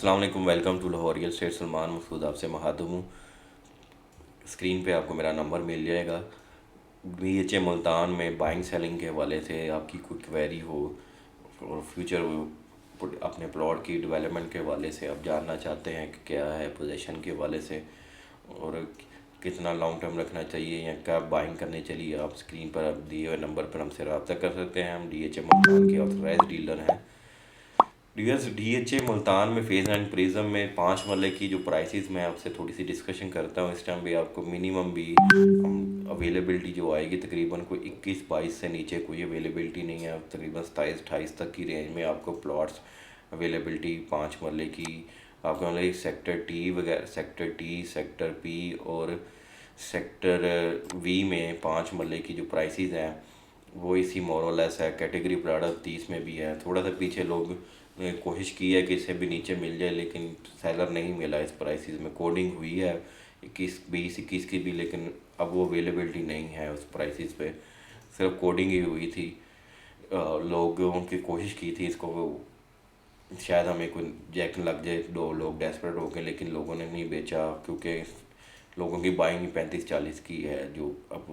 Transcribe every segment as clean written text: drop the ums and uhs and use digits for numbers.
अस्सलाम वालेकुम, welcome to Lahore real estate. Salman Masood आपसे मुखातिब हूँ। स्क्रीन पे आपको मेरा नंबर मिल जाएगा। BHA मुल्तान में बाइंग सेलिंग के हवाले से आपकी कोई क्वेरी हो और फ्यूचर अपने प्लॉट की डेवलपमेंट के हवाले से आप जानना चाहते हैं कि क्या है पोजीशन के हवाले से और कितना लॉन्ग टर्म रखना चाहिए या कब बाइंग करने चलिए, आप स्क्रीन पर आप दिए हुए नंबर पर हमसे रब्ता कर सकते हैं। हम DHA मुल्तान के ऑथराइज्ड डीलर हैं। DHA मुल्तान में फेज़ एंड प्रिज्म में 5 मरले की जो प्राइसेस मैं आपसे थोड़ी सी डिस्कशन करता हूँ। इस टाइम भी आपको मिनिमम भी अवेलेबिलिटी जो आएगी तकरीबन कोई 21-22 से नीचे कोई अवेलेबिलिटी नहीं है। तकरीबन 27-28 तक की रेंज में आपको प्लॉट्स अवेलेबिलिटी 5 मरले की आपको मतलब सेक्टर टी वगैरह, सेक्टर टी, सेक्टर पी और सेक्टर वी में 5 मरले की जो प्राइसेस हैं वो इसी मोरलेस है। कैटेगरी प्रोडक्ट 30 में भी है। थोड़ा सा पीछे लोग ने कोशिश की है कि इससे भी नीचे मिल जाए, लेकिन सेलर नहीं मिला। इस प्राइसेस में कोडिंग हुई है 21 की भी, लेकिन अब वो अवेलेबिलिटी नहीं है उस प्राइसेस पे, सिर्फ कोडिंग ही हुई थी। लोगों की कोशिश की थी इसको शायद हमें कोई जैक लग जाए, दो लोग डेस्परेट हो गए, लेकिन लोगों ने नहीं बेचा क्योंकि लोगों की बाइंग 35-40 की है जो अब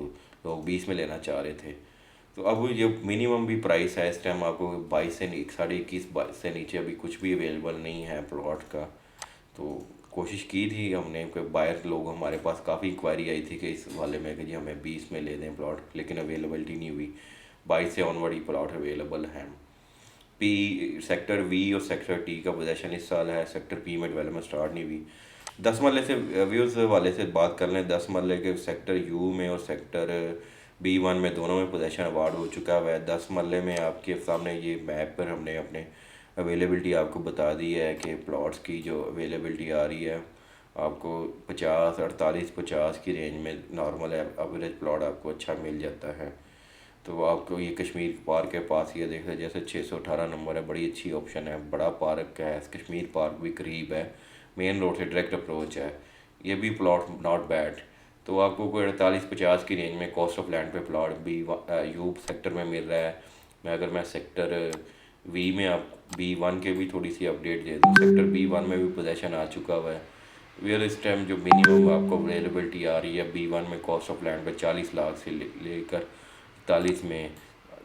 लोग 20 में लेना चाह रहे थे। तो अब ये मिनिमम भी प्राइस है इस टाइम आपको 22 से 21 से नीचे अभी कुछ भी अवेलेबल नहीं है प्लॉट का। तो कोशिश की थी हमने कि बायर लोग, हमारे पास काफ़ी इंक्वायरी आई थी कि इस वाले में कि जी हमें 20 में ले दें प्लॉट, लेकिन अवेलेबिलिटी नहीं हुई। 22 से ऑनवर्ड ही प्लॉट अवेलेबल हैं। पी सेक्टर वी और सेक्टर टी का पोजीशन इस साल है। सेक्टर पी में डेवलपमेंट स्टार्ट नहीं हुई। 10 मरले से व्यूज़ वाले से बात कर लें। 10 मरले के सेक्टर यू में और सेक्टर B1 में दोनों में पोजीशन अवार्ड हो चुका हुआ है। 10 मरले में आपके सामने ये मैप पर हमने अपने अवेलेबिलिटी आपको बता दी है कि प्लॉट्स की जो अवेलेबिलिटी आ रही है आपको 50-48-50 की रेंज में नॉर्मल एवरेज प्लॉट आपको अच्छा मिल जाता है। तो आपको ये कश्मीर पार्क के पास ये देख रहे जैसे 618 नंबर है, बड़ी अच्छी ऑप्शन है। बड़ा पार्क है, कश्मीर पार्क भी करीब है, मेन रोड से डायरेक्ट अप्रोच है। ये भी प्लॉट नॉट बैड। तो आपको कोई 48-50 की रेंज में कॉस्ट ऑफ लैंड पे प्लॉट भी यू सेक्टर में मिल रहा है। मैं सेक्टर वी में आप B1 के भी थोड़ी सी अपडेट दे दूँ। सेक्टर B1 में भी पोजीशन आ चुका हुआ है। वेयर इस टाइम जो मिनिमम आपको अवेलेबिलिटी आ रही है B1 में कॉस्ट ऑफ लैंड पे 40 लाख से लेकर 41 में,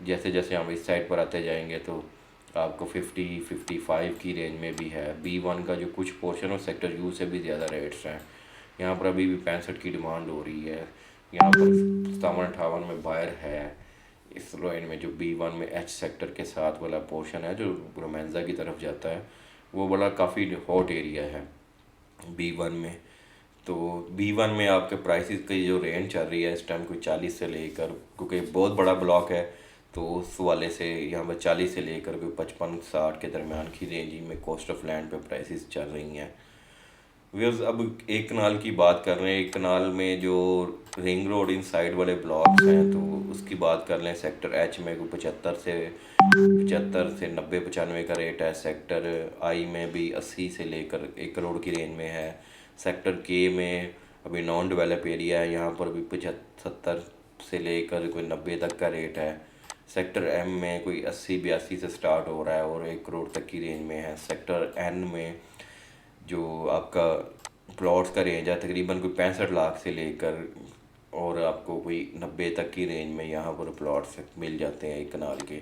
जैसे जैसे हम इस साइड पर आते जाएंगे तो आपको 50-55 की रेंज में भी है। B1 का जो कुछ पोर्शन हो सेक्टर यू से भी ज़्यादा रेट्स हैं। यहाँ पर अभी भी 65 की डिमांड हो रही है। यहाँ पर 57-58 में बायर है। इस लाइन में जो B1 में H सेक्टर के साथ वाला पोर्शन है जो रोमेंजा की तरफ जाता है, वो बड़ा काफ़ी हॉट एरिया है B1 में। तो B1 में आपके प्राइसेस की जो रेंज चल रही है इस टाइम कोई 40 से लेकर, क्योंकि बहुत बड़ा ब्लॉक है तो उस वाले से यहाँ पर 40 से लेकर कोई 55-60 के दरमियान की रेंज में कॉस्ट ऑफ लैंड पे प्राइसेस चल रही हैं। व्यूअर्स अब एक कनाल की बात कर रहे हैं। एक कनाल में जो रिंग रोड इन साइड वाले ब्लॉक्स हैं तो उसकी बात कर लें। सेक्टर एच में कोई 75 से 90-95 का रेट है। सेक्टर आई में भी 80 से लेकर 1 करोड़ की रेंज में है। सेक्टर के में अभी नॉन डेवलप एरिया है, यहाँ पर भी 75 से लेकर कोई 90 तक का रेट है। सेक्टर एम में कोई 80-82 से स्टार्ट हो रहा है और 1 करोड़ तक की रेंज में है। सेक्टर एन में जो आपका प्लॉट्स का रेंज है तकरीबन कोई 65 लाख से लेकर और आपको कोई 90 तक की रेंज में यहाँ पर प्लॉट्स मिल जाते हैं। 1 कनाल के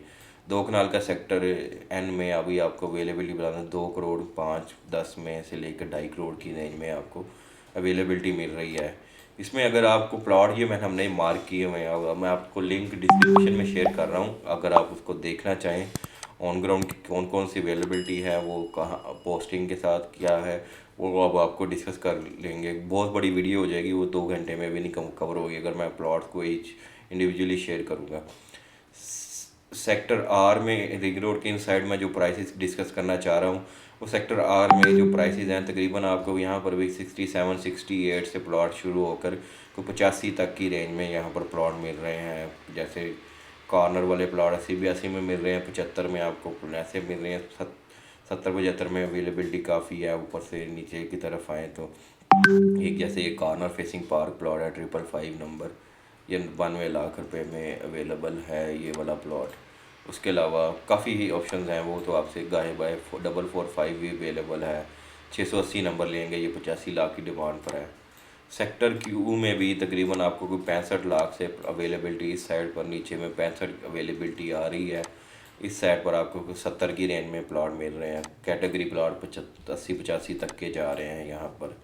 2 कनाल का सेक्टर एन में अभी आपको अवेलेबिलिटी बता दें 2 करोड़ 5-10 में से लेकर 2.5 करोड़ की रेंज में आपको अवेलेबिलिटी मिल रही है। इसमें अगर आपको प्लॉट ये हमने मार्क किए हुए हैं, अब मैं आपको लिंक डिस्क्रिप्शन में शेयर कर रहा हूँ, अगर आप उसको देखना चाहें ऑन ग्राउंड की कौन कौन सी अवेलेबिलिटी है, वो कहाँ पोस्टिंग के साथ क्या है, वो अब आपको डिस्कस कर लेंगे। बहुत बड़ी वीडियो हो जाएगी, वो 2 घंटे में भी नहीं कवर होगी अगर मैं प्लॉट को ईच इंडिविजुअली शेयर करूँगा। सेक्टर आर में रिंग रोड के इन साइड में जो प्राइसेस डिस्कस करना चाह रहा हूँ, वो सेक्टर आर में जो प्राइसेस हैं तकरीबन आपको यहाँ पर भी 67-68 से प्लॉट शुरू होकर को 85 तक की रेंज में यहाँ पर प्लॉट मिल रहे हैं। जैसे कॉर्नर वाले प्लॉट 80-82 में मिल रहे हैं, 75 में आपको ऐसे मिल रहे हैं, 70-75 में अवेलेबिलिटी काफ़ी है। ऊपर से नीचे की तरफ आए तो एक जैसे ये कॉर्नर फेसिंग पार्क प्लॉट है 555 नंबर, ये 92 लाख रुपए में अवेलेबल है ये वाला प्लॉट। उसके अलावा काफ़ी ऑप्शंस हैं, वो तो आपसे गाहे बाय 445 भी अवेलेबल है। 680 नंबर लेंगे, ये 85 लाख की डिमांड पर है। सेक्टर क्यू में भी तकरीबन आपको कोई 65 लाख से अवेलेबिलिटी इस साइड पर, नीचे में 65 अवेलेबिलिटी आ रही है। इस साइड पर आपको कोई 70 की रेंज में प्लॉट मिल रहे हैं। कैटेगरी प्लॉट 80-85 तक के जा रहे हैं यहाँ पर।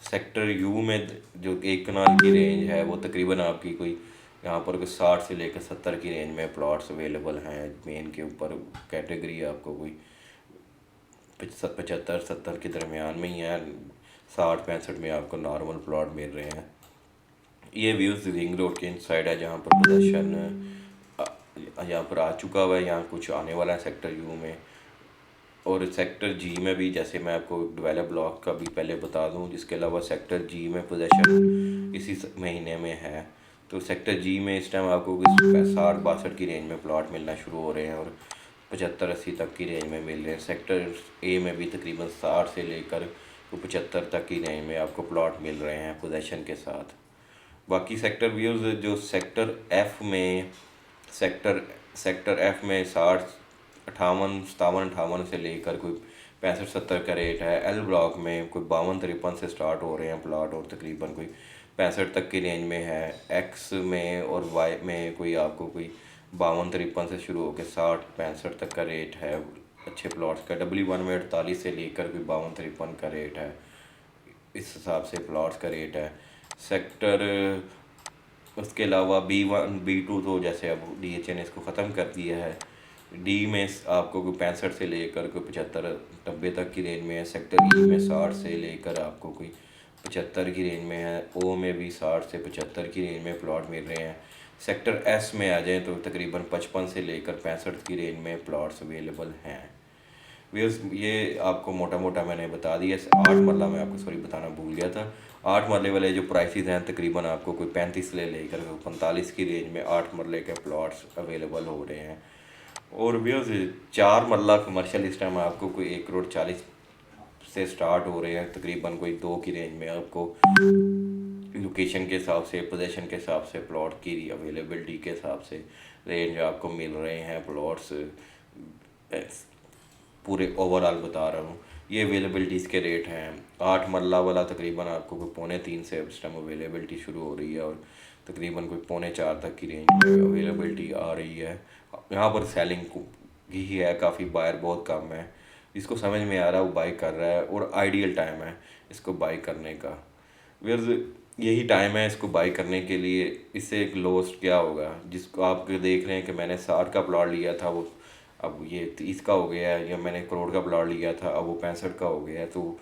सेक्टर यू में जो 1 कनाल की रेंज है वो तकरीबन आपकी कोई यहाँ पर कोई 60 से लेकर 70 की रेंज में प्लॉट्स अवेलेबल हैं। मेन के ऊपर कैटेगरी आपको कोई 75-70 के दरमियान में ही है। 60-65 में आपको नॉर्मल प्लॉट मिल रहे हैं। ये व्यूज़ रिंग रोड के साइड है जहाँ पर पोजेशन यहाँ पर आ चुका हुआ है, यहाँ कुछ आने वाला है सेक्टर यू में। और सेक्टर जी में भी, जैसे मैं आपको डेवलप ब्लॉक का भी पहले बता दूं, जिसके अलावा सेक्टर जी में पोजेशन इसी महीने में है। तो सेक्टर जी में इस टाइम आपको 60-62 की रेंज में प्लॉट मिलना शुरू हो रहे हैं और 75-80 तक की रेंज में मिल रहे हैं। सेक्टर ए में भी तकरीबन 60 से लेकर 75 तक की रेंज में आपको प्लॉट मिल रहे हैं पोजेशन के साथ। बाकी सेक्टर व्यूज़ जो सेक्टर एफ़ में, सेक्टर सेक्टर एफ़ में 60-58 से लेकर कोई 65-70 का रेट है। एल ब्लॉक में कोई 52-53 से स्टार्ट हो रहे हैं प्लॉट और तकरीबन कोई 65 तक की रेंज में है। एक्स में और वाई में कोई आपको कोई 52-53 से शुरू होकर 60-65 तक का रेट है अच्छे प्लॉट्स का। W1 में 48 से लेकर कोई 52-53 का रेट है। इस हिसाब से प्लॉट्स का रेट है। सेक्टर उसके अलावा B1 B2 तो जैसे अब DHA ने इसको ख़त्म कर दिया है। डी में आपको कोई 65 से लेकर कोई 75-90 तक की रेंज में है। सेक्टर ई में 60 से लेकर आपको कोई 75 की रेंज में है। ओ में भी 60 से 75 की रेंज में प्लॉट मिल रहे हैं। सेक्टर एस में आ जाएँ तो तकरीबन 55 से लेकर 65 की रेंज में प्लॉट्स अवेलेबल हैं। व्यूज़ ये आपको मोटा मोटा मैंने बता दिया। 8 मरला मैं आपको सॉरी बताना भूल गया था। 8 मरले वाले जो प्राइसेस हैं तकरीबन आपको कोई 35 से लेकर 45 की रेंज में 8 मरले के प्लॉट्स अवेलेबल हो रहे हैं। और व्यूज़ 4 मरला कमर्शियल इस टाइम आपको कोई 1,40,00,000 से स्टार्ट हो रहे हैं, तकरीबन कोई 2 की रेंज में आपको लोकेशन के हिसाब से, पोजीशन के हिसाब से, प्लॉट की अवेलेबिलिटी के हिसाब से रेंज आपको मिल रहे हैं प्लॉट्स। पूरे ओवरऑल बता रहा हूँ, ये अवेलेबिलिटीज़ के रेट हैं। 8 मरला वाला तकरीबन आपको कोई 3.25 से इस टाइम अवेलेबिलिटी शुरू हो रही है और तकरीबन कोई 3.25 तक की रेंज में अवेलेबिलिटी आ रही है। यहाँ पर सेलिंग ही है, काफ़ी बायर बहुत कम है। जिसको समझ में आ रहा है वो बाई कर रहा है और आइडियल टाइम है इसको बाई करने का। वेयर यही टाइम है इसको बाई करने के लिए। इससे एक लॉस क्या होगा, जिसको आप देख रहे हैं कि मैंने 60 का प्लॉट लिया था वो अब ये 30 का हो गया है, या मैंने करोड़ का प्लॉट लिया था अब वो 65 का हो गया है। तो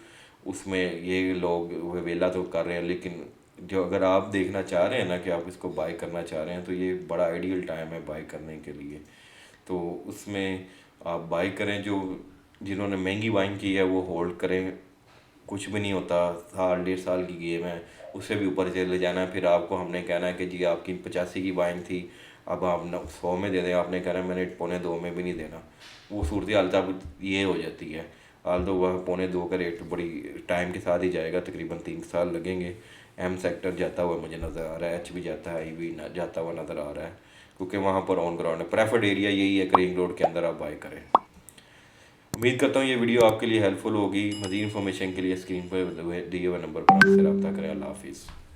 उसमें ये लोग वेला तो कर रहे हैं, लेकिन जो अगर आप देखना चाह रहे हैं ना कि आप इसको बाई करना चाह रहे हैं तो ये बड़ा आइडियल टाइम है बाई करने के लिए। तो उसमें आप बाई करें। जो जिन्होंने महंगी बाइंग की है वो होल्ड करें, कुछ भी नहीं होता। 1.5 साल की गेम है, उससे भी ऊपर चले जाना है। फिर आपको हमने कहना है कि जी आपकी 85 की बाइंग थी, अब आप 100 में दे दें। आपने कहना मैंने 1.25 में भी नहीं देना। वो सूरत हाल तब ये हो जाती है। हाल तो वह 1.25 का रेट बड़ी टाइम के साथ ही जाएगा, तकरीबन 3 साल लगेंगे। एम सेक्टर जाता हुआ मुझे नज़र आ रहा है, एच भी जाता है, आई भी जाता हुआ नज़र आ रहा है, क्योंकि वहाँ पर ऑन ग्राउंड है। प्रेफर्ड एरिया यही है कि रिंग रोड के अंदर आप बाई करें। उम्मीद करता हूँ ये वीडियो आपके लिए हेल्पफुल होगी। मज़ीद इन्फॉर्मेशन के लिए स्क्रीन पर दिए हुए नंबर पर आपसे रब्ता करें। अल्लाह हाफिज़।